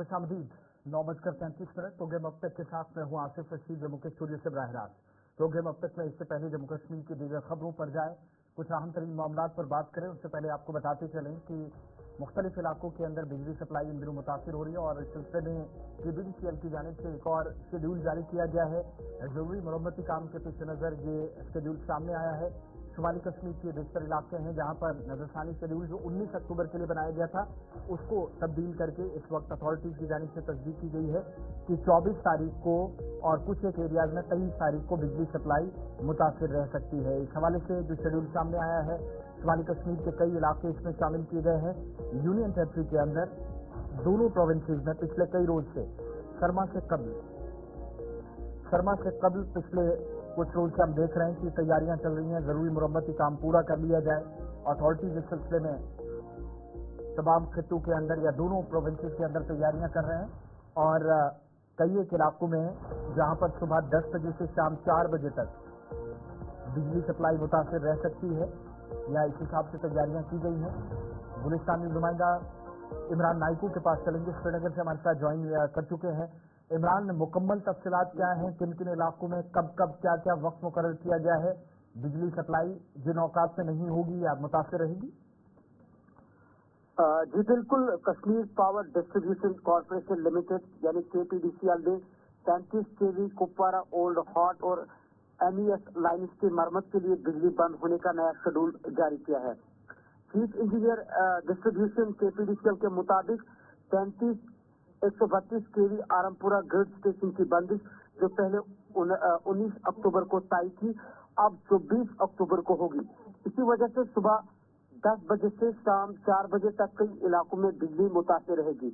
खुशामदीद। 9:33 programme अब तक के साथ मैं हूँ आसिफ रशीद, जम्मू के स्टूडियो से बराह रास्त। प्रोग्राम अब तक में इससे पहले जम्मू कश्मीर की दीगर खबरों पर जाए, कुछ अहम तरीन मामलात पर बात करें, उससे पहले आपको बताते चलें कि मुख्तलिफ इलाकों के अंदर बिजली सप्लाई इन दिनों मुतासिर हो रही है और इस सिलसिले में KBDCL की जानिब से एक और शेड्यूल जारी किया गया है। जरूरी मरम्मती काम के पेश नज़र ये शेड्यूल सामने आया है। शुमाली कश्मीर के बेशतर इलाके हैं जहां पर नजरसानी शेड्यूल जो 19 अक्टूबर के लिए बनाया गया था उसको तब्दील करके इस वक्त अथॉरिटी की जानिब से तस्दीक की गई है कि 24 तारीख को और कुछ एक एरियाज में 23 तारीख को बिजली सप्लाई मुतासिर रह सकती है। इस हवाले से जो शेड्यूल सामने आया है, शुमाली कश्मीर के कई इलाके इसमें शामिल किए गए हैं। यूनियन टेरिटरी के अंदर दोनों प्रोविंसेस में पिछले कई रोज से शर्मा से कबल पिछले कुछ रोज से हम देख रहे हैं कि तैयारियां चल रही हैं, जरूरी मुरम्मती काम पूरा कर लिया जाए। अथॉरिटीज इस सिलसिले में तमाम खित्तों के अंदर या दोनों प्रोविंसेस के अंदर तैयारियां कर रहे हैं और कई एक इलाकों में जहां पर सुबह 10 बजे से शाम 4 बजे तक बिजली सप्लाई मुतासिर रह सकती है या इस हिसाब से तैयारियां की गई हैं। गुलिस्तानी नुमाइंदा इमरान नाइकू के पास चलेंगे, श्रीनगर से हमारे साथ ज्वाइन कर चुके हैं। इमरान, मुकम्मल तफसीलात क्या हैं, किन किन इलाकों में कब कब क्या क्या वक्त मुकर्रर किया गया है, बिजली सप्लाई जिन औकात में नहीं होगी या मुतासिर रहेगी? जी बिल्कुल, Kashmir power distribution corporation limited यानी KPDCL ने 33 kV कुपवारा ओल्ड हॉट और MES लाइन्स की मरम्मत के लिए बिजली बंद होने का नया शेड्यूल जारी किया है। चीफ इंजीनियर डिस्ट्रीब्यूशन KPDCL के मुताबिक 132 kV आरमपुरा ग्रिड स्टेशन की बंदिश जो पहले 19 अक्टूबर को तय थी, अब 24 अक्टूबर को होगी। इसी वजह से सुबह 10 बजे से शाम 4 बजे तक कई इलाकों में बिजली मुतासिर रहेगी।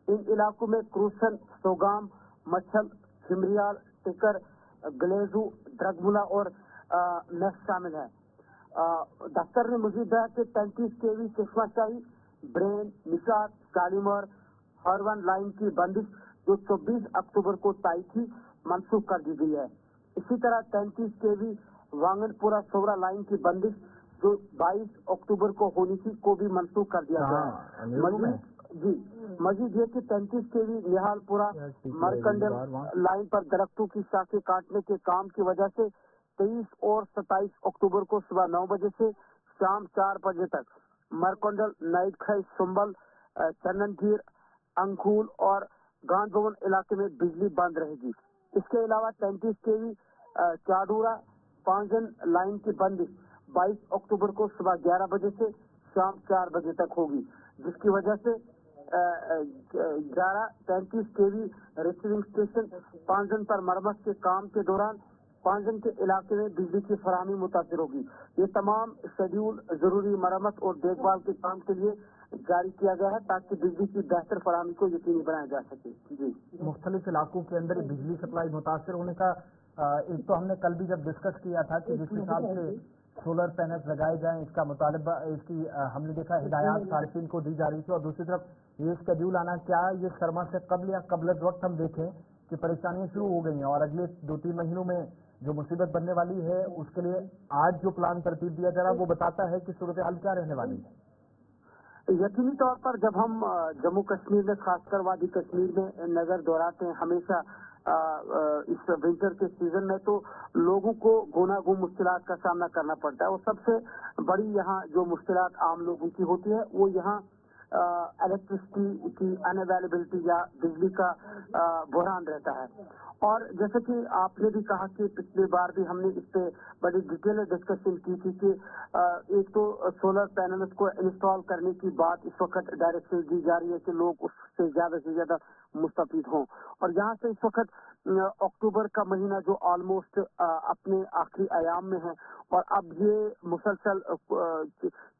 इन इलाकों में क्रूसन, सोगाम, मच्छल, खिमरियाल, टिकर, गलेजू, ड्रगमुला और नेक्स्ट शामिल है। दफ्तर ने मजीद कहा कि 33 kV Chashme Shahi, brain, Nishat, Shalimar, Harvan line की बंदिश जो 24 अक्टूबर को तय थी मंसूख कर दी गई है। इसी तरह 33 kV वांगनपुरा सोवरा लाइन की बंदिश जो 22 अक्टूबर को होनी थी को भी मंसूख कर दिया गया है। मजीद ये कि 33 kV निहालपुरा मरकंडल लाइन पर दरख्तों की शाखें काटने के काम की वजह से 23 और 27 अक्टूबर को सुबह 9 बजे से शाम 4 बजे तक मरकंडल, नाइट खाई, सुंबल, चन्ननगीर, अंखूल और गांध भवन इलाके में बिजली बंद रहेगी। इसके अलावा 33 kV चाडूरा पांजन लाइन की बंदिश 22 अक्टूबर को सुबह 11 बजे से शाम 4 बजे तक होगी, जिसकी वजह से 33 kV रिसीविंग स्टेशन पांजन पर मरम्मत के काम के दौरान पांजन के इलाके में बिजली की फराहमी मुतासिर होगी। ये तमाम शेड्यूल जरूरी मरम्मत और देखभाल के काम के लिए जारी किया गया है ताकि बिजली की बेहतर फराहमी को यकीनी बनाया जा सके। जी, मुख्तलिफ इलाकों के अंदर बिजली सप्लाई मुतासिर होने का एक तो हमने कल भी जब डिस्कस किया था कि जिस हिसाब से सोलर पैनल्स लगाए जाएं, इसका मुतालबा, इसकी हमने देखा हिदायत सार्फिन को दी जा रही थी और दूसरी तरफ ये शेड्यूल आना, क्या ये शर्मा से कबल या कबलत वक्त हम देखें कि परेशानियां शुरू हो गई हैं और अगले 2-3 महीनों में जो मुसीबत बनने वाली है उसके लिए आज जो प्लान तरतीब दिया जा रहा है वो बताता है कि सूरत हाल क्या रहने वाली है। यकीनी तौर पर जब हम जम्मू कश्मीर में खासकर वादी कश्मीर में नजर दौड़ाते हैं हमेशा इस विंटर के सीजन में, तो लोगों को गुनागुन मुश्किलात का सामना करना पड़ता है और सबसे बड़ी यहाँ जो मुश्किलात आम लोगों की होती है वो यहाँ इलेक्ट्रिसिटी की अनअवेलेबिलिटी या बिजली का बुरहान रहता है। और जैसे कि आपने भी कहा कि पिछली बार भी हमने इस पे बड़ी डिटेल डिस्कशन की थी कि एक तो सोलर पैनल्स को इंस्टॉल करने की बात इस वक्त डायरेक्शन दी जा रही है कि लोग उससे ज्यादा मुस्तफीद हों और यहाँ से इस वक्त अक्टूबर का महीना जो ऑलमोस्ट अपने आखिरी आयाम में है और अब ये मुसलसल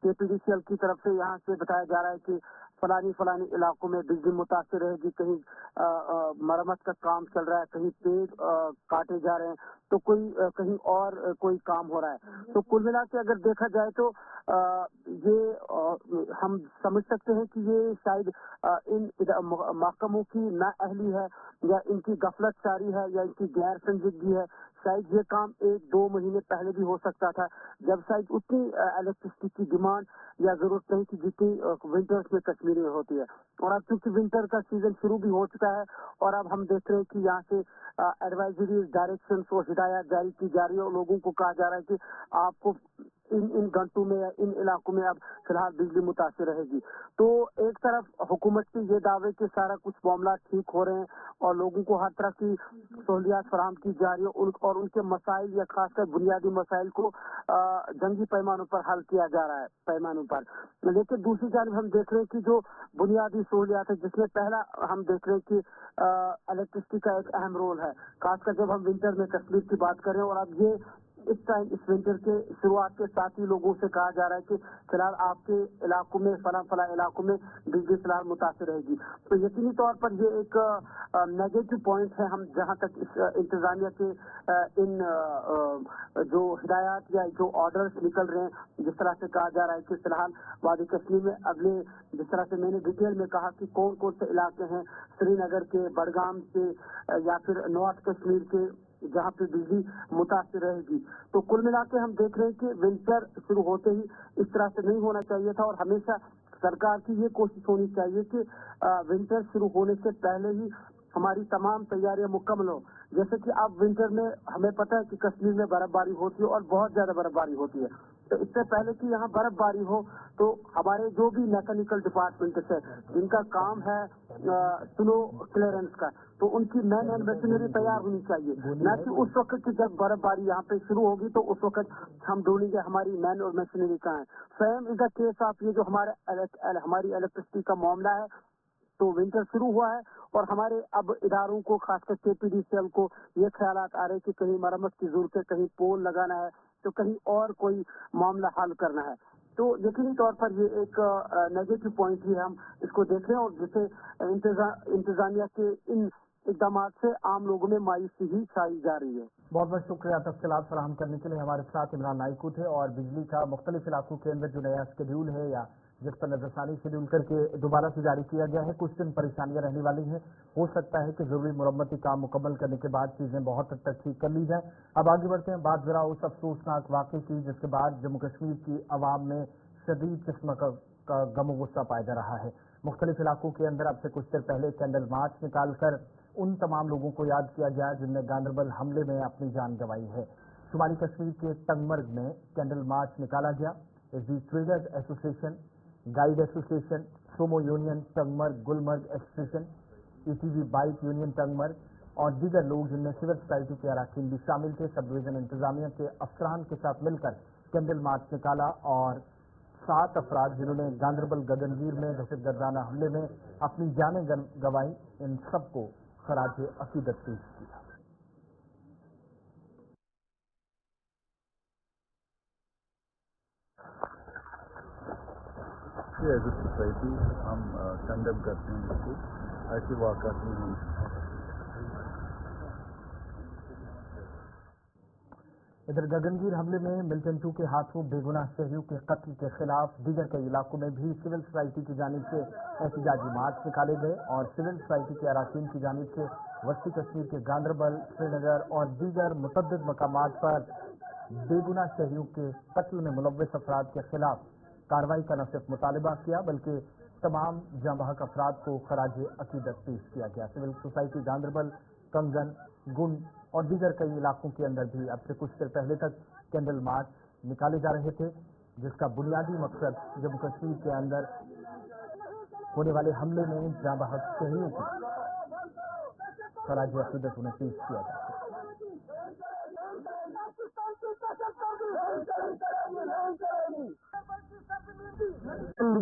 KPDCL की तरफ से यहाँ से बताया जा रहा है कि फलानी इलाकों में बिजली मुतासिर रहेगी, कहीं मरम्मत का काम चल रहा है, कहीं पेड़ काटे जा रहे हैं, तो कहीं और कोई काम हो रहा है। तो कुल मिला के अगर देखा जाए तो ये हम समझ सकते हैं कि ये शायद इन महकमों की नाअहली है या इनकी गफलत सारी है या इनकी गैर संजीदगी है, शायद ये काम 1-2 महीने पहले भी हो सकता था, जब शायद उतनी इलेक्ट्रिसिटी की डिमांड या जरूरत नहीं थी जितनी विंटर्स में कश्मीर में होती है। और अब चूंकि विंटर का सीजन शुरू भी हो चुका है और अब हम देख रहे हैं कि यहाँ से एडवाइजरी, डायरेक्शन और हिदायत जारी की जा रही है और लोगों को कहा जा रहा है कि आपको इन घंटों में या इन इलाकों में अब फिलहाल बिजली मुतासिर रहेगी। तो एक तरफ हुकूमत के ये दावे कि सारा कुछ मामला ठीक हो रहे हैं और लोगों को हर तरह की सहूलियात फराहम की जा रही है और उनके मसाइल या खासकर बुनियादी मसाइल को जंगी पैमानों पर हल किया जा रहा है पैमानों पर। लेकिन दूसरी जानिब हम देख रहे हैं कि जो बुनियादी सहूलियात है, जिसमें पहला हम देख रहे हैं कि इलेक्ट्रिसिटी का एक अहम रोल है, खासकर जब हम विंटर में कश्मीर की बात करें। और अब ये इस टाइम इस विंटर के शुरुआत के साथ ही लोगों से कहा जा रहा है कि फिलहाल आपके इलाकों में फला इलाकों में बिजली फिलहाल मुतासिर रहेगी। तो यकीनी तौर पर ये एक नेगेटिव पॉइंट है। हम जहां तक इस इंतजामिया के इन जो हिदायत या जो ऑर्डर्स निकल रहे हैं, जिस तरह से कहा जा रहा है कि फिलहाल वादी कश्मीर में अगले, जिस तरह से मैंने डिटेल में कहा कि कौन कौन से इलाके हैं श्रीनगर के, बडगाम के या फिर नॉर्थ कश्मीर के, जहाँ पे बिजली मुतासिर रहेगी। तो कुल मिला के हम देख रहे हैं कि विंटर शुरू होते ही इस तरह से नहीं होना चाहिए था और हमेशा सरकार की ये कोशिश होनी चाहिए कि विंटर शुरू होने से पहले ही हमारी तमाम तैयारियां मुकम्मल हो। जैसे कि अब विंटर में हमें पता है कि कश्मीर में बर्फबारी होती है और बहुत ज्यादा बर्फबारी होती है। तो इससे पहले कि यहाँ बर्फबारी हो तो हमारे जो भी मैकेनिकल डिपार्टमेंट्स है जिनका काम है स्नो क्लियरेंस का, तो उनकी मैन एंड मशीनरी तैयार होनी चाहिए, न कि उस वक्त की जब बर्फबारी यहाँ पे शुरू होगी तो उस वक्त हम ढूंढेंगे हमारी मैन और मशीनरी कहाँ है। Same is the case of ये जो हमारी इलेक्ट्रिसिटी का मामला है। तो विंटर शुरू हुआ है और हमारे अब इदारों को, खासकर केपीडीसीएल को ये ख्यालात आ रहे हैं कि कहीं मरम्मत की जरूरत है, कहीं पोल लगाना है, तो कहीं और कोई मामला हल करना है। तो यकीनी तौर पर ये एक नेगेटिव पॉइंट ही हम इसको देख रहे हैं और जिसे इंतजामिया के इन इकदाम से आम लोगों में मायूसी ही छाई जा रही है। बहुत बहुत शुक्रिया तफसीलात फराहम करने के लिए। हमारे साथ इमरान नाइकू थे और बिजली का मुख्तलिफ इलाकों के अंदर जो नया शेड्यूल है या जिस पर नजरसानी शेड्यूल करके दोबारा से जारी किया गया है, कुछ दिन परेशानियां रहने वाली हैं। हो सकता है कि जरूरी मुरम्मती काम मुकम्मल करने के बाद चीजें बहुत हद तक ठीक कर ली जाए। अब आगे बढ़ते हैं, बात जरा उस अफसोसनाक वाक़े की जिसके बाद जम्मू कश्मीर की आवाम में शदीद किस्म का गम गुस्सा पाया जा रहा है। मुख्तलिफ इलाकों के अंदर अब से कुछ देर पहले कैंडल मार्च निकाल कर उन तमाम लोगों को याद किया गया जिनने गांदरबल हमले में अपनी जान गंवाई है। शुमाली कश्मीर के टंगमर्ग में कैंडल मार्च निकाला गया। SD traders association, guide association, Sumo union Tangmarg, Gulmarg association, ETV bike union Tangmarg और दीगर लोग जिनमें सिविल सोसाइटी के अरकान भी शामिल थे, सब डिवीजन इंतजामिया के अफसरान के साथ मिलकर कैंडल मार्च निकाला और 7 अफराद जिन्होंने गांदरबल गगनगीर में दहशतगर्दाना हमले में अपनी जानें गंवाई, इन सबको खराज अकीदत पेश किया। एज ए सोसाइटी हम कंडेम करते हैं इसको, ऐसे वाक़ात में हम इधर गगनगीर हमले में मिल्टन 2 के हाथों बेगुनाह शहरियों के कत्ल के खिलाफ दीगर कई इलाकों में भी सिविल सोसाइटी की जानिब से एहतजाजी मार्च निकाले गए और सिविल सोसाइटी के अरकान की जानिब से वस्ती कश्मीर के गांदरबल, श्रीनगर और दीगर मुतअद्दिद मकामात पर बेगुनाह शहरियों के कत्ल में मुलव्वस अफराद के खिलाफ कार्रवाई का न सिर्फ मुतालबा किया बल्कि तमाम जांबहक अफराद को खराज अकीदत पेश किया गया। सिविल सोसाइटी गांदरबल, कंगन, गुंड और दीगर कई इलाकों के अंदर भी अब से कुछ देर पहले तक कैंडल मार्च निकाले जा रहे थे, जिसका बुनियादी मकसद जम्मू कश्मीर के अंदर होने वाले हमले में जांबहक शहरियों को खराज अकीदत उन्हें पेश किया जाता है।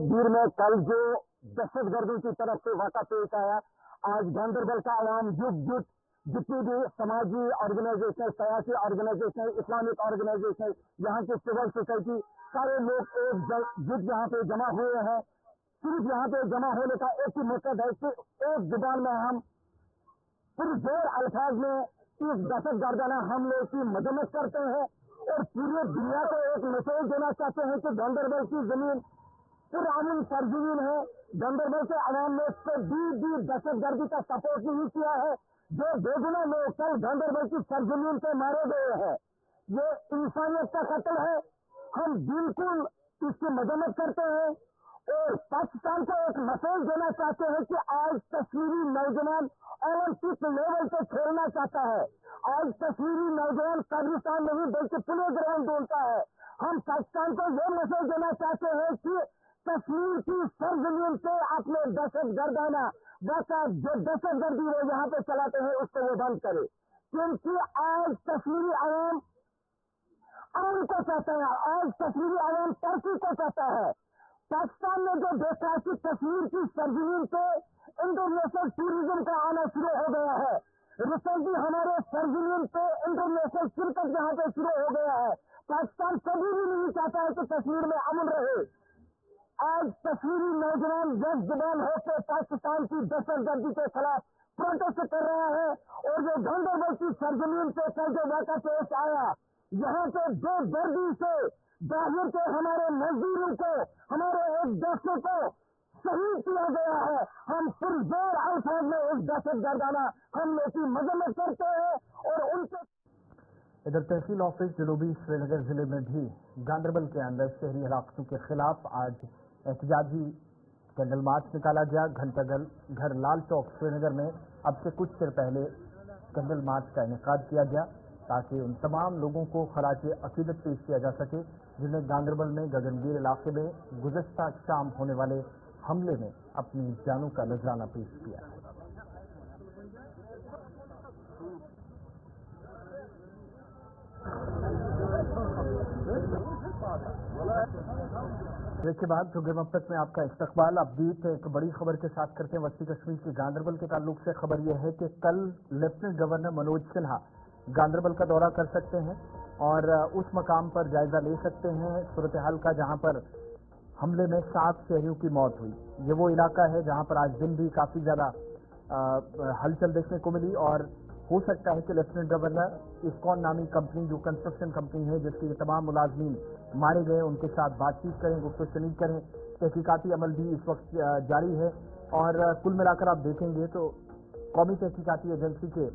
गीर में कल जो दहशतगर्दी की तरफ से वाक़ा पेश आया, आज गांदरबल का आवाम जुट जितनी भी समाजी ऑर्गेनाइजेशन, सियासी ऑर्गेनाइजेशन, इस्लामिक ऑर्गेनाइजेशन, यहाँ के सिविल सोसाइटी, सारे लोग एकजुट यहाँ पे जमा हुए हैं। सिर्फ यहाँ पे जमा होने का एक ही मकसद है कि एक जुबान में हम पुरजोर अल्फाज में इस दहशतगर्दाना हमले की मजम्मत करते हैं और पूरी दुनिया को एक मैसेज देना चाहते हैं कि गांदरबल की जमीन पुरानी सरजमीन है। गांदरबल के अवाम ने कभी भी दहशतगर्दी का सपोर्ट नहीं किया है। जो बेगुनाह लोग कल गांधरबल की सरजमीन पे मारे गए हैं, ये इंसानियत का कत्ल है। हम बिल्कुल इसकी मजम्मत करते हैं और पाकिस्तान को एक मैसेज देना चाहते हैं कि आज कश्मीरी नौजवान ओलंपिक लेवल पे खेलना चाहता है। आज कश्मीरी नौजवान कब्रिस्तान नहीं बल्कि प्ले ग्राउंड ढूंढता है। हम पाकिस्तान को ये मैसेज देना चाहते हैं कि कश्मीर की सरजमीन पे अपने दहशतगर्दाना वाक़ा जो दहशतगर्दी वो यहाँ पे चलाते हैं उसको वो बंद करे, क्योंकि आज कश्मीरी आवाम अमन को चाहता है, आज कश्मीरी आवाम तरक्की को चाहता है। पाकिस्तान ने जो देखा कि कश्मीर की सरजमीन पे इंटरनेशनल टूरिज्म का आना शुरू हो गया है, रिसेंटली हमारे सरजमीन पे इंटरनेशनल क्रिकेट यहाँ पे शुरू हो गया है। पाकिस्तान कभी भी नहीं चाहता है कि कश्मीर में अमन रहे। आज कश्मीरी नौजवान जज्बान होकर पाकिस्तान की दहशतगर्दी के खिलाफ प्रोटेस्ट कर रहा है और जो गांधरबल की सरजमीन पे कल जो वाक़ा पेश आया, यहाँ पे बेदर्दी से बाहर के हमारे मजदूरों को, हमारे एक दोस्तों को शहीद किया गया है। हम पुरजोर अल्फाज में इस दहशतगर्दाना हमले की मजम्मत करते हैं और उनके इधर तहसील ऑफिस जनूबी श्रीनगर जिले में भी गांधरबल के अंदर शहरी इलाकों के खिलाफ आज एहतजाजी कैंडल मार्च निकाला गया। घंटाघर घर लाल चौक श्रीनगर में अब से कुछ देर पहले कैंडल मार्च का इनेकाद किया गया ताकि उन तमाम लोगों को खराज अकीदत पेश किया जा सके जिन्हें गांधरबल में गगनगीर इलाके में गुज़श्ता शाम होने वाले हमले में अपनी जानों का नजराना पेश किया है। ब्रेक के बाद प्रोग्राम अब तक में आपका इस्तकबाल। अपडेट एक बड़ी खबर के साथ करते हैं वस्ती कश्मीर की गांधरबल के ताल्लुक से। खबर यह है कि कल लेफ्टिनेंट गवर्नर मनोज सिन्हा गांधरबल का दौरा कर सकते हैं और उस मकाम पर जायजा ले सकते हैं सूरत हाल का जहां पर हमले में 7 शहरियों की मौत हुई। ये वो इलाका है जहां पर आज दिन भी काफी ज्यादा हलचल देखने को मिली और हो सकता है कि लेफ्टिनेंट गवर्नर इस्कॉन नामी कंपनी जो कंस्ट्रक्शन कंपनी है जिसके तमाम मुलाजमीन मारे गए उनके साथ बातचीत करें, गुफ्तगू करें। तहकीकाती अमल भी इस वक्त जारी है और कुल मिलाकर आप देखेंगे तो कौमी तहकीकाती एजेंसी के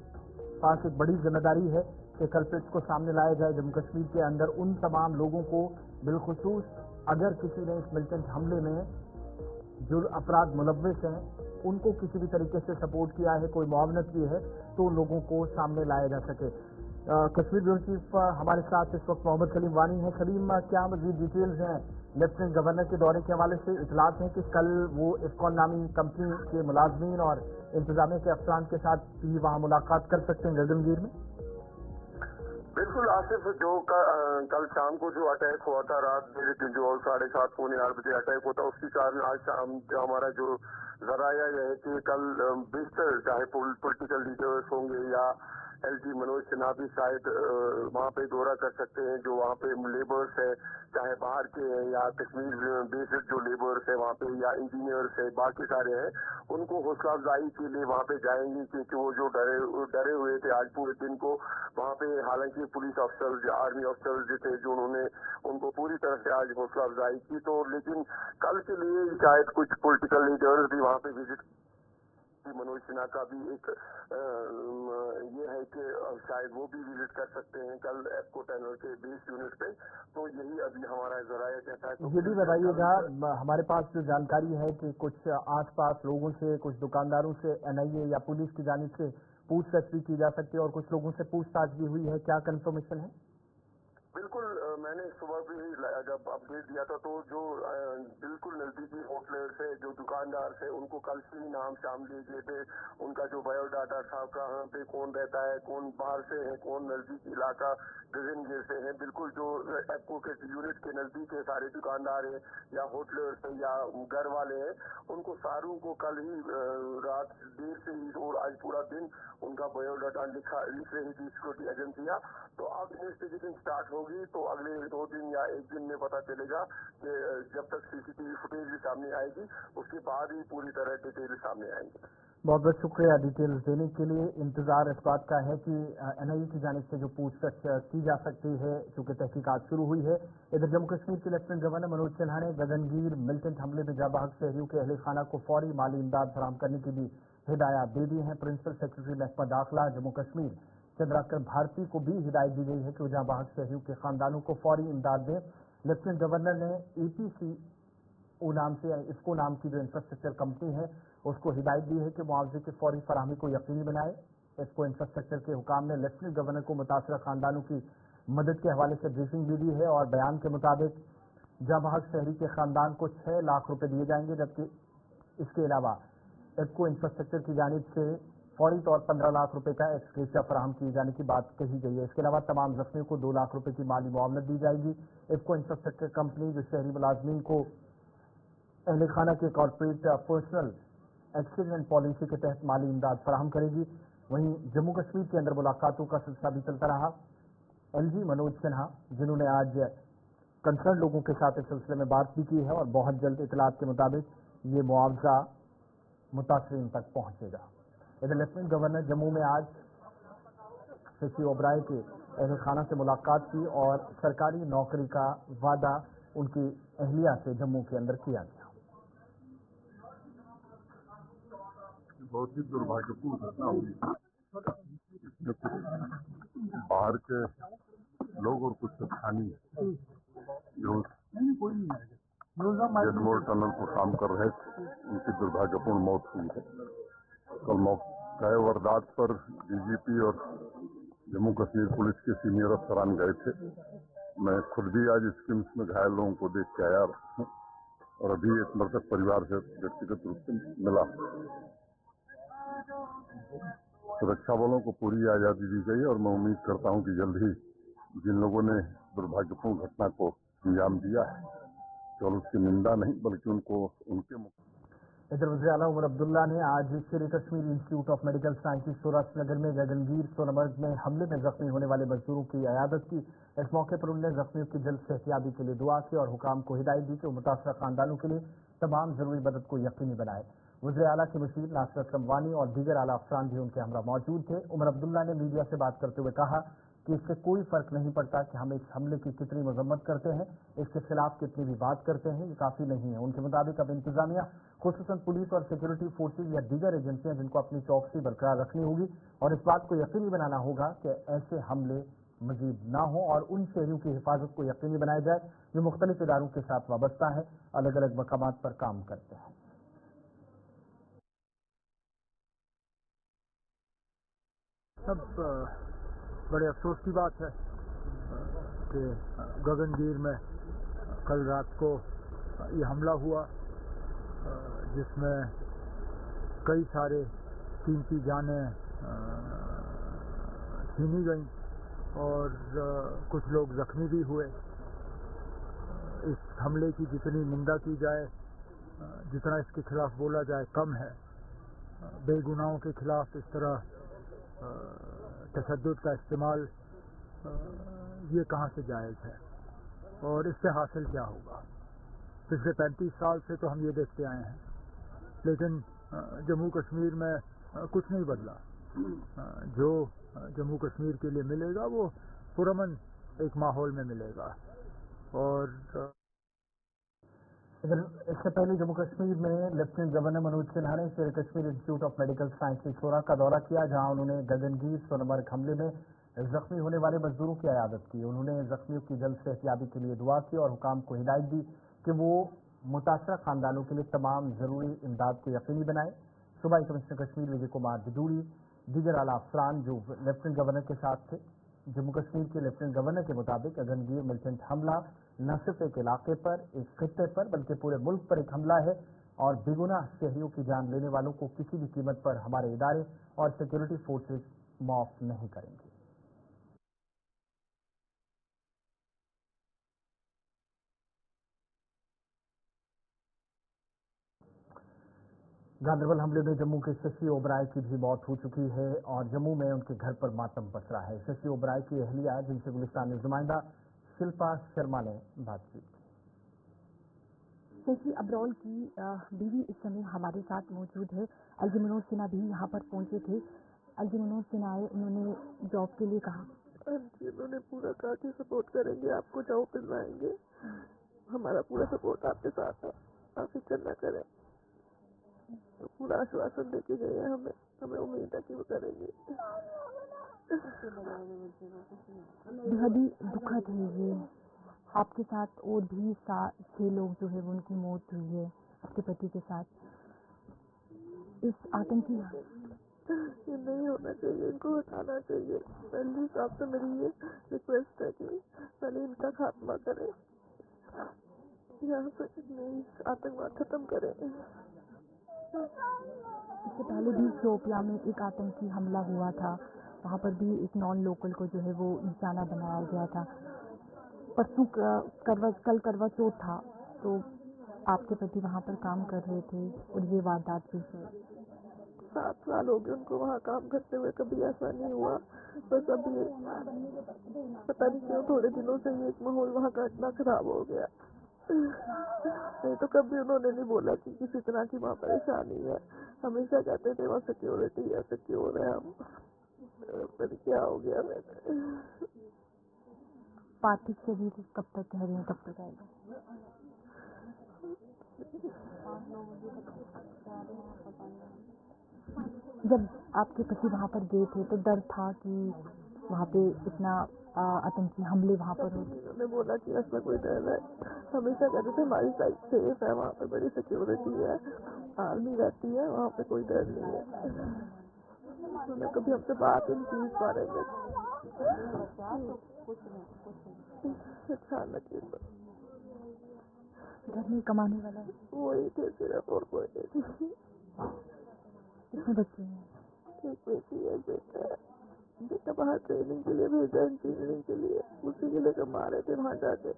पास एक बड़ी जिम्मेदारी है कि कल्प्रिट्स को सामने लाया जाए। जम्मू कश्मीर के अंदर उन तमाम लोगों को बिलखुसूस अगर किसी ने इस मिलिटेंट हमले में जो अपराध मुलव्विस हैं उनको किसी भी तरीके से सपोर्ट किया है, कोई मुआवनत की है, तो उन लोगों को सामने लाया जा सके। कश्मीर ब्यूरो चीफ हमारे साथ इस वक्त मोहम्मद सलीम वानी है। सलीम, क्या मजीद डिटेल्स हैं लेफ्टिनेंट गवर्नर के दौरे के हवाले से? इतलात हैं कि कल वो इस्कॉन नामी कंपनी के मुलाजमीन और इंतजामिया के अफसरान के साथ भी वहाँ मुलाकात कर सकते हैं गगनगीर में। बिल्कुल आसिफ, जो कल शाम को जो अटैक हुआ था रात में जो 7:30 पौने 8 बजे अटैक हुआ था उसके कारण आज शाम हमारा जो जराया यह है कि कल बेशतर चाहे पॉलिटिकल लीडर्स होंगे या एलजी मनोज सिन्हा भी शायद वहाँ पे दौरा कर सकते हैं। जो वहाँ पे लेबर्स है चाहे बाहर के हैं या कश्मीर बेस्ड जो लेबर्स है वहाँ पे या इंजीनियर्स है बाकी सारे हैं, उनको हौसला अफजाई के लिए वहाँ पे जाएंगे क्योंकि वो जो डरे हुए थे आज पूरे दिन को वहाँ पे। हालांकि पुलिस अफसर आर्मी अफसर जो थे जो उन्होंने उनको पूरी तरह से आज हौसला अफजाई की, तो लेकिन कल के लिए शायद कुछ पॉलिटिकल लीडर्स भी वहाँ पे विजिट। मनोज सिन्हा का भी एक ये है कि शायद वो भी विजिट कर सकते हैं कल एप्को टनल के बेस यूनिट पे, तो यही अभी हमारा जराया कहता है। तो ये भी बताइएगा, हमारे पास जो जानकारी है कि कुछ आसपास लोगों से, कुछ दुकानदारों से एनआईए या पुलिस की जानिब से पूछताछ भी की जा सकती है और कुछ लोगों से पूछताछ भी हुई है, क्या कंफर्मेशन है? बिल्कुल, मैंने सुबह भी जब अपडेट दिया था तो जो बिल्कुल नजदीकी होटलर्स है जो दुकानदार है उनको कल से ही नाम शाम दिए गए थे। उनका जो बायोडाटा था कहाँ पे कौन रहता है, कौन बाहर से है, कौन नजदीकी इलाका गगनगीर से है, बिल्कुल जो एप्को के यूनिट के नजदीक है सारे दुकानदार हैं या होटलर्स हैं या घर वाले हैं, उनको सारों को कल ही रात देर से ही और आज पूरा दिन उनका बायोडाटा लिख रही थी सिक्योरिटी एजेंसियां। तो अब इन्वेस्टिगेशन स्टार्ट होगी तो अगले 2 दिन या 1 दिन में पता चलेगा कि जब तक सीसीटीवी फुटेज भी सामने आएगी उसके बाद ही पूरी तरह डिटेल सामने आएंगी। बहुत बहुत शुक्रिया डिटेल्स देने के लिए। इंतजार इस बात का है कि एनआईए की जानिब से जो पूछताछ की जा सकती है चूंकि तहकीकात शुरू हुई है। इधर जम्मू कश्मीर के लेफ्टिनेंट गवर्नर मनोज सिन्हा ने गगनगीर मिलिटेंट हमले में जाबाज शहरियों के अहले खाना को फौरी माली इमदाद फराहम करने की भी हिदायत दे दी हैं। प्रिंसिपल सेक्रेटरी महकमा दाखिला जम्मू कश्मीर चंद्राकर भारती को भी हिदायत दी गई है कि वो जहां बहक शहरियों के खानदानों को फौरी इमदाद दें। लेफ्टिनेंट गवर्नर ने EPCO नाम से इफ्को नाम की जो इंफ्रास्ट्रक्चर कंपनी है उसको हिदायत दी है कि मुआवजे की फौरी फराहमी को यकीनी बनाए। इफ्को इंफ्रास्ट्रक्चर के हुकाम ने लेफ्टिनेंट गवर्नर को मुतासरा खानदानों की मदद के हवाले से ब्रीफिंग भी दी है और बयान के मुताबिक जहां बहक शहरी के खानदान को 6 लाख रुपए दिए जाएंगे, जबकि इसके अलावा इफ्को इंफ्रास्ट्रक्चर की जानिब से फौरी तौर 15 लाख रुपए का एक्सग्रेशिया फराहम किए जाने की बात कही गई है। इसके अलावा तमाम जख्मियों को 2 लाख रुपए की माली मुआवनत दी जाएगी। इफ्को इंफ्रास्ट्रक्चर कंपनी जो शहरी मुलाजमीन को अहल खाना के कॉर्पोरेट पर्सनल एक्सीडेंट पॉलिसी के तहत माली इमदाद फराहम करेगी। वहीं जम्मू कश्मीर के अंदर मुलाकातों का सिलसिला भी चलता रहा। LG मनोज सिन्हा जिन्होंने आज कंसर्न लोगों के साथ इस सिलसिले में बात भी की है और बहुत जल्द इतलात के मुताबिक ये मुआवजा मुतासरीन तक पहुंचेगा। इधर लेफ्टिनेंट गवर्नर जम्मू में आज शशि ओबराय के अहल खाना से मुलाकात की और सरकारी नौकरी का वादा उनकी अहलिया से जम्मू के अंदर किया गया। बहुत ही दुर्भाग्यपूर्ण घटना हुई। बाहर के लोग और कुछ स्थानीय जो जैसमोर टनल पर काम कर रहे थे उनकी दुर्भाग्यपूर्ण मौत हुई है। कल मौका वारदात पर DGP और जम्मू कश्मीर पुलिस के सीनियर अफसरान गए थे। मैं खुद भी आज स्किम्स में घायल लोगों को देख के आया हूँ और अभी एक मृतक परिवार से व्यक्तिगत रूप से मिला। सुरक्षा बलों को पूरी आजादी दी गई और मैं उम्मीद करता हूं कि जल्द ही जिन लोगों ने दुर्भाग्यपूर्ण घटना को अंजाम दिया है केवल उसकी निंदा नहीं बल्कि उनको उनके इधर वज़ीर आला उमर अब्दुल्ला ने आज शेर Kashmir institute of medical sciences Surajnagar में गगनगीर सोनमर्ग में हमले में जख्मी होने वाले मजदूरों की अयादत की। इस मौके पर उन्होंने जख्मियों की जल्द सेहतियाबी के लिए दुआ की और हुकाम को हिदायत दी कि वो मुतासरा खानदानों के लिए तमाम जरूरी मदद को यकीनी बनाए। वज़ीर आला के मुशीर नासिर असलम वानी और दीगर आला अफसरान भी उनके हमरा मौजूद थे। उमर अब्दुल्ला ने मीडिया से बात करते हुए कहा कि इससे कोई फर्क नहीं पड़ता कि हम इस हमले की कितनी मजम्मत करते हैं, इसके खिलाफ कितनी भी बात करते हैं, ये काफी नहीं है। उनके मुताबिक अब इंतजामिया खुसूसन पुलिस और सिक्योरिटी फोर्सेज या दीगर एजेंसियां जिनको अपनी चौकसी बरकरार रखनी होगी और इस बात को यकीनी बनाना होगा कि ऐसे हमले मजीद ना हो और उन शहरियों की हिफाजत को यकीनी बनाया जाए जो मुख्तलिफ इदारों के साथ वाबस्ता है, अलग अलग मकामात पर काम करते हैं। सब बड़े अफसोस की बात है कि गगनगीर में कल रात को ये हमला हुआ जिसमें कई सारे कीमती जानें छीनी गईं और कुछ लोग जख्मी भी हुए। इस हमले की जितनी निंदा की जाए, जितना इसके खिलाफ बोला जाए कम है। बेगुनाहों के खिलाफ इस तरह तशद्दुद का इस्तेमाल ये कहाँ से जायज़ है और इससे हासिल क्या होगा। पिछले 35 साल से तो हम ये देखते आए हैं, लेकिन जम्मू कश्मीर में कुछ नहीं बदला। जो जम्मू कश्मीर के लिए मिलेगा वो पुरअमन एक माहौल में मिलेगा। और इससे पहले जम्मू कश्मीर में लेफ्टिनेंट गवर्नर मनोज सिन्हा ने Sher Kashmir institute of medical sciences Soura का दौरा किया, जहां उन्होंने गगनगीर सोनमर्ग हमले में जख्मी होने वाले मजदूरों की अयादत की। उन्होंने जख्मियों की जल्द सेहतियाबी के लिए दुआ की और हुकाम को हिदायत दी कि वो मुतासरा खानदानों के लिए तमाम जरूरी इमदाद को यकीनी बनाए। सूबाई कमिश्नर कश्मीर विजय कुमार बिदूरी, दीगर आला अफसरान जो लेफ्टिनेंट गवर्नर के साथ थे। जम्मू कश्मीर के लेफ्टिनेंट गवर्नर के मुताबिक गगनगीर मिलिटेंट हमला न सिर्फ एक इलाके पर, एक खित्ते पर, बल्कि पूरे मुल्क पर एक हमला है और बेगुनाह शहरियों की जान लेने वालों को किसी भी कीमत पर हमारे इदारे और सिक्योरिटी फोर्सेज माफ नहीं करेंगे। गांदरबल हमले में जम्मू के शशि ओबराय की भी मौत हो चुकी है और जम्मू में उनके घर पर मातम पसरा है। शशि ओबराय की अहलिया जिनसे गुलिस्तान नुमाइंदा शिल्पा शर्मा ने बातचीत की। शशि ओबराय की बीवी इस समय हमारे साथ मौजूद है। LG मनोज सिन्हा भी यहाँ पर पहुंचे थे। LG मनोज सिन्हा आए, उन्होंने जॉब के लिए कहा। उन्होंने पूरा कहा कि सपोर्ट करेंगे, आपको जॉब दिलवाएंगे, हमारा पूरा सपोर्ट आपके साथ है, आप फिक्र न करें। तो पूरा आश्वासन देके गए हैं हमें, हमें उम्मीद है कि वो करेंगे। बेहद ही दुखद है ये। आपके साथ और भी 6 लोग जो है वो उनकी मौत हुई है आपके पति के साथ। इस आतंकी ये नहीं होना चाहिए, इनको हटाना चाहिए। पहले साहब से मेरी ये रिक्वेस्ट है कि पहले इनका खात्मा करें, यहाँ से नहीं आतंकवाद खत्म करें। इससे पहले भी शोपियां में एक आतंकी हमला हुआ था, वहाँ पर भी एक नॉन लोकल को जो है वो निशाना बनाया गया था। परसों कल करवा चौथ था, तो आपके पति वहाँ पर काम कर रहे थे और ये वारदात भी हुई। 7 साल हो गए उनको वहाँ काम करते हुए, कभी ऐसा नहीं हुआ। बस अभी पता नहीं क्यों थोड़े दिनों से ये एक माहौल वहाँ का इतना खराब हो गया। नहीं तो कभी उन्होंने नहीं बोला कि किसी तरह की वहाँ परेशानी है। हमेशा कहते थे वहाँ सिक्योरिटी है, सिक्योर है हम। फिर क्या हो गया मैंने। पार्थिव शरीर कब तक कह रहे हैं, कब तक आएगा? जब आपके पति वहाँ पर गए थे तो डर था कि वहाँ पे इतना आतंकी हमले वहाँ पर होते? उन्होंने बोला कि ऐसा कोई डर है, हमेशा कहते थे हमारी साइड सेफ है, वहाँ पे बड़ी सिक्योरिटी है, आर्मी रहती है, वहाँ पे कोई डर नहीं है। उन्होंने कभी हमसे बात ही नहीं की इस बारे में। अचानक घर में कमाने वाला वही थे सिर्फ, और कोई नहीं। कितने बच्चे हैं? एक बेटी है, एक बेटा है। बेटा बाहर ट्रेनिंग के लिए भेजा, इंजीनियरिंग के लिए, उसी के लिए कमा रहे थे वहाँ जाके।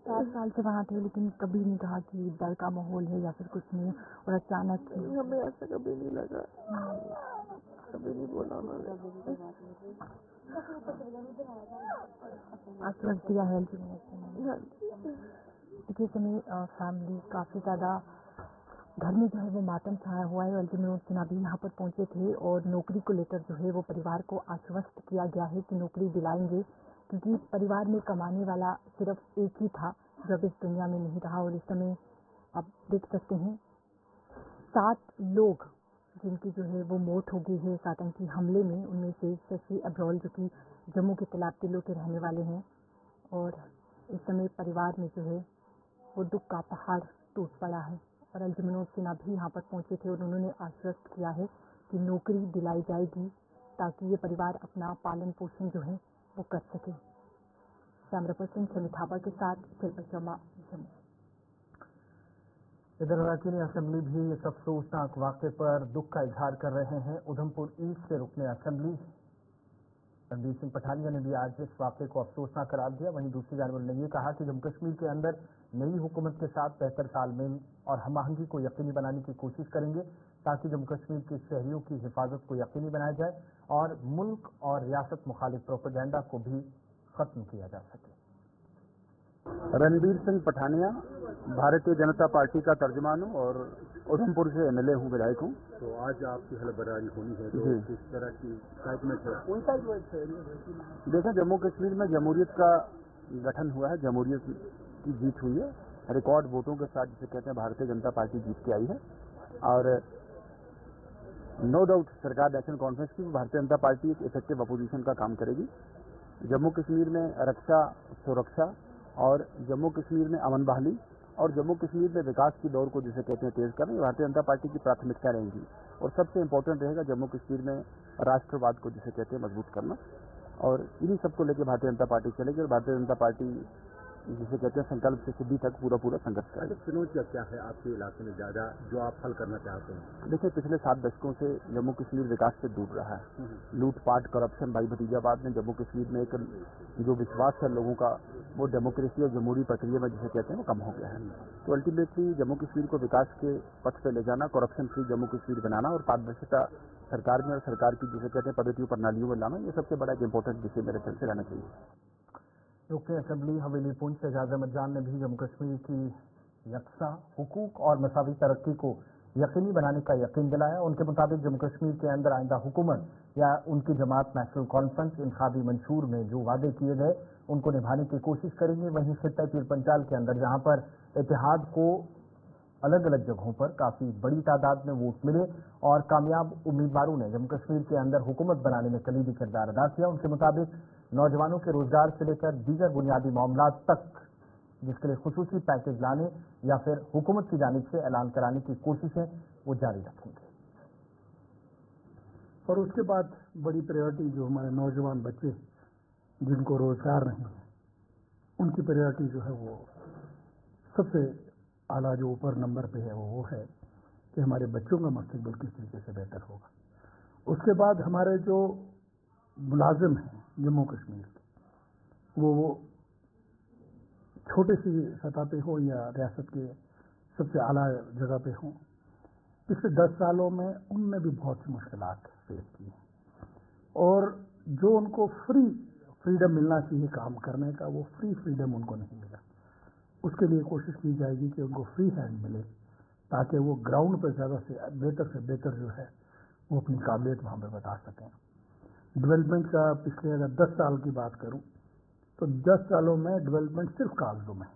7 साल से वहाँ थे, लेकिन कभी नहीं कहा कि डर का माहौल है या फिर कुछ नहीं, और अचानक हमें ऐसा कभी नहीं लगा, कभी नहीं बोला उन्होंने। आश्वस्त दिया है कि देखिए समय फैमिली काफ़ी ज़्यादा घर में जो है वो मातम छाया हुआ है। एलजी मनोज सिन्हा भी यहाँ पर पहुँचे थे और नौकरी को लेकर जो है वो परिवार को आश्वस्त किया गया है कि नौकरी दिलाएंगे, क्योंकि परिवार में कमाने वाला सिर्फ एक ही था जो अब इस दुनिया में नहीं रहा। और इस समय आप देख सकते हैं 7 लोग जिनकी जो है वो मौत हो गई है इस आतंकी हमले में। उनमें से शशि अब्रोल जो कि जम्मू के तलाब टिल्लो के रहने वाले हैं, और इस समय परिवार में जो है वो दुख का पहाड़ टूट पड़ा है। और एलजी मनोज सिन्हा भी यहाँ पर पहुँचे थे और उन्होंने आश्वस्त किया है कि नौकरी दिलाई जाएगी ताकि ये परिवार अपना पालन पोषण जो है वो कर सके। कैमरा पर्सन समित थापा के साथ शिल्पा शर्मा, जम्मू। इधर अराकीनी असेंबली भी इस अफसोसनाक वाक़े पर दुख का इजहार कर रहे हैं। उधमपुर ईस्ट के रुकने असेंबली रणबीर सिंह पठानिया ने भी आज इस वाक़े को अफसोसनाक करार दिया। वहीं दूसरी जानब उन्होंने ये कहा कि जम्मू कश्मीर के अंदर नई हुकूमत के साथ बेहतर तालमेल और हम आहंगी को यकीनी बनाने की कोशिश करेंगे ताकि जम्मू कश्मीर के शहरियों की हिफाजत को यकीनी बनाया जाए और मुल्क और रियासत मुखालिफ प्रोपेगेंडा को भी खत्म किया जा सके। रणबीर सिंह पठानिया भारतीय जनता पार्टी का तर्जुमान हूँ और उधमपुर से एमएलए हूँ, विधायक हूँ। तो आज आपकी हलबरारी होनी है, तो किस तरह की एक्साइटमेंट है? देखा, जम्मू कश्मीर में जमहूरियत का गठन हुआ है, जमहूरियत की जीत हुई है, रिकॉर्ड वोटों के साथ जिसे कहते हैं भारतीय जनता पार्टी जीत के आई है। और नो डाउट सरकार नेशनल कॉन्फ्रेंस की भारतीय जनता पार्टी एक इफेक्टिव अपोजिशन का काम करेगी। जम्मू कश्मीर में रक्षा, सुरक्षा और जम्मू कश्मीर में अमन बहाली और जम्मू कश्मीर में विकास की दौर को जिसे कहते हैं तेज करना भारतीय जनता पार्टी की प्राथमिकता रहेगी। और सबसे इम्पोर्टेंट रहेगा जम्मू कश्मीर में राष्ट्रवाद को जिसे कहते हैं मजबूत करना। और इन्हीं सबको लेकर भारतीय जनता पार्टी चलेगी और भारतीय जनता पार्टी जिसे कहते हैं संकल्प से सिद्धि तक पूरा संघर्ष करेगी। चुनौतियाँ क्या है आपके इलाके में ज़्यादा जो आप हल करना चाहते हैं? देखिए, पिछले 7 दशकों से जम्मू कश्मीर विकास से दूर रहा है। लूटपाट, करप्शन, भाई भतीजाबाद ने जम्मू कश्मीर में एक जो विश्वास है लोगों का, वो डेमोक्रेसी और जमहूरी प्रक्रिया में जिसे कहते हैं वो कम हो गया है। तो अल्टीमेटली जम्मू कश्मीर को विकास के पथ पे ले जाना, करप्शन फ्री जम्मू कश्मीर बनाना और पारदर्शिता सरकार में और सरकार की जिसे कहते हैं पद्धतियों प्रणालियों में लाना, ये सबसे बड़ा एक इंपॉर्टेंट विषय मेरे ख्याल से रहना चाहिए। रुकने असेंबली हवेली पुंछ से एजाज अहमद जान ने भी जम्मू कश्मीर की यकसा हुकूक और मसावी तरक्की को यकीनी बनाने का यकीन दिलाया। उनके मुताबिक जम्मू कश्मीर के अंदर आइंदा हुकूमत या उनकी जमात नेशनल कॉन्फ्रेंस इंतखाबी मंशूर में जो वादे किए गए उनको निभाने की कोशिश करेंगे। वहीं खित्ते पीर पंचाल के अंदर जहां पर इतिहाद को अलग अलग जगहों पर काफी बड़ी तादाद में वोट मिले और कामयाब उम्मीदवारों ने जम्मू कश्मीर के अंदर हुकूमत बनाने में कलीदी किरदार अदा किया। उनके मुताबिक नौजवानों के रोजगार से लेकर दीगर बुनियादी मामलात तक, जिसके लिए खुसूसी पैकेज लाने या फिर हुकूमत की जानिब से ऐलान कराने की कोशिशें वो जारी रखेंगे। और उसके बाद बड़ी प्रायोरिटी जो हमारे नौजवान बच्चे जिनको रोजगार नहीं है, उनकी प्रायोरिटी जो है वो सबसे आला जो ऊपर नंबर पे है वो है कि हमारे बच्चों का मुस्तकबिल किस तरीके से बेहतर होगा। उसके बाद हमारे जो मुलाजिम हैं जम्मू कश्मीर के, वो छोटे सी सतह पे हो या रियासत के सबसे आला जगह पे हो, पिछले 10 सालों में उनने भी बहुत सी मुश्किलात फेस की हैं और जो उनको फ्रीडम मिलना चाहिए काम करने का, वो फ्रीडम उनको नहीं मिला। उसके लिए कोशिश की जाएगी कि उनको फ्री हैंड मिले ताकि वो ग्राउंड पर ज़्यादा से बेहतर जो है वो अपनी काबिलियत वहाँ पर बता सकें। डेवलपमेंट का पिछले अगर 10 साल की बात करूँ तो 10 सालों में डेवलपमेंट सिर्फ कागजों में।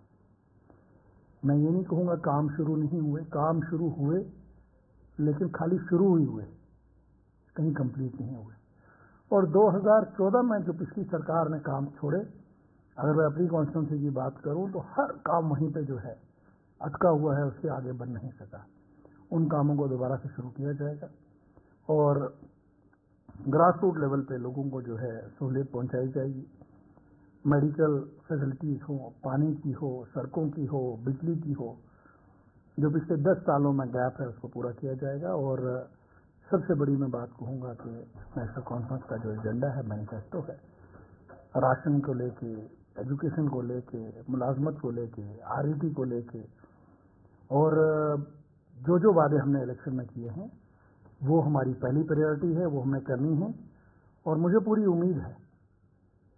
मैं ये नहीं कहूँगा काम शुरू नहीं हुए, काम शुरू हुए लेकिन खाली शुरू ही हुए, कहीं कंप्लीट नहीं हुए। और 2014 में जो पिछली सरकार ने काम छोड़े, अगर मैं अपनी कॉन्स्टिट्यूंसी की बात करूं तो हर काम वहीं पे जो है अटका हुआ है, उसके आगे बढ़ नहीं सका। उन कामों को दोबारा से शुरू किया जाएगा और ग्रास रूट लेवल पे लोगों को जो है सहूलियत पहुंचाई जाएगी। मेडिकल फैसिलिटीज हो, पानी की हो, सड़कों की हो, बिजली की हो, जो पिछले 10 सालों में गैप है उसको पूरा किया जाएगा। और सबसे बड़ी मैं बात कहूँगा कि नेशनल कॉन्फ्रेंस का जो एजेंडा है, मैनिफेस्टो है, राशन को लेके, एजुकेशन को लेके, मुलाजमत को लेके, RET को लेके और जो वादे हमने इलेक्शन में किए हैं वो हमारी पहली प्रायोरिटी है, वो हमें करनी है। और मुझे पूरी उम्मीद है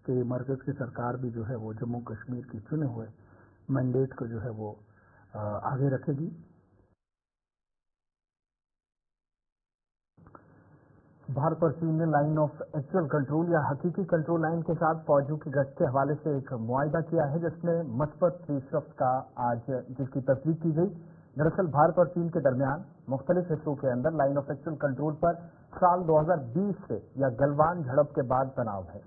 कि मरकज़ की सरकार भी जो है वो जम्मू कश्मीर की चुने हुए मैंडेट को जो है वो आगे रखेगी। भारत और चीन ने लाइन ऑफ एक्चुअल कंट्रोल या हकीकी कंट्रोल लाइन के साथ फौजियों की गश्त के हवाले से एक मुआहिदा किया है, जिसमें मस्बत पेशरफ्त का आज जिसकी तस्दीक की गई। दरअसल भारत और चीन के दरमियान मुख्तलिफ हिस्सों के अंदर लाइन ऑफ एक्चुअल कंट्रोल पर साल 2020 से या गलवान झड़प के बाद तनाव है।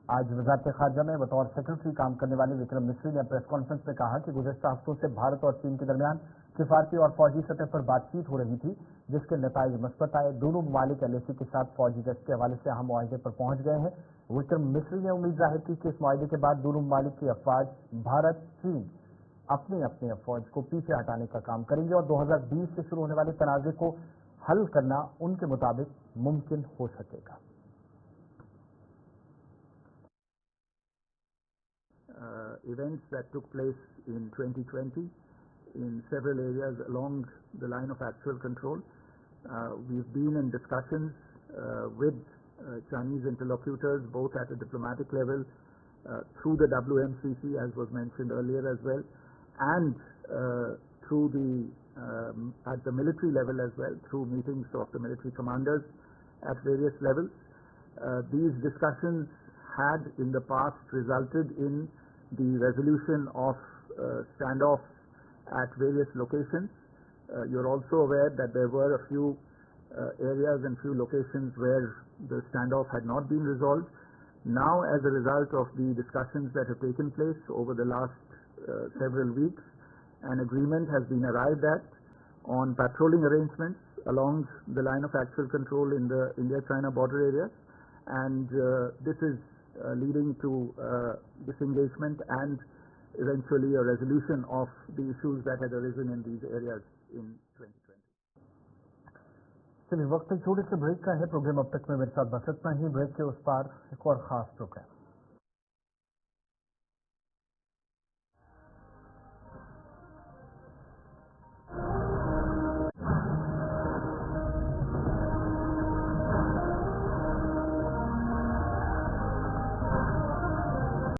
आज वजारत खारजा में बतौर सेक्रेटरी काम करने वाले विक्रम मिस्री ने प्रेस कॉन्फ्रेंस में कहा कि गुज़श्ता हफ्तों से भारत और चीन के दरमियान सिफारती और फौजी सतह पर बातचीत हो रही थी, जिसके नताइज मस्बत आए। दोनों ममालिक LAC के साथ फौजी गश्त के हवाले से अहम मुआहिदे पर पहुंच गए हैं। विक्रम मिस्री ने उम्मीद जाहिर की कि इस मुआहिदे के बाद दोनों ममालिक की अफवाज भारत चीन अपने अपने अफवाज को पीछे हटाने का काम करेंगे और 2020 से शुरू होने वाले तनाज़े को हल करना उनके मुताबिक मुमकिन हो सकेगा। Events that took place in 2020 in several areas along the line of actual control. We've been in discussions with Chinese interlocutors, both at a diplomatic level, through the WMCC, as was mentioned earlier as well, and through at the military level as well, through meetings of the military commanders at various levels. These discussions had in the past resulted in the resolution of standoffs at various locations. You're also aware that there were a few areas and few locations where the standoff had not been resolved. Now, as a result of the discussions that have taken place over the last several weeks, an agreement has been arrived at on patrolling arrangements along the line of actual control in the India-China border area, and this is leading to disengagement and eventually a resolution of the issues that had arisen in these areas in 2020. चलिए, वक्त एक छोटे से break का है। Programme अब तक में मेरे साथ बस इतना ही। ब्रेक के उस पार एक और खास प्रोग्राम।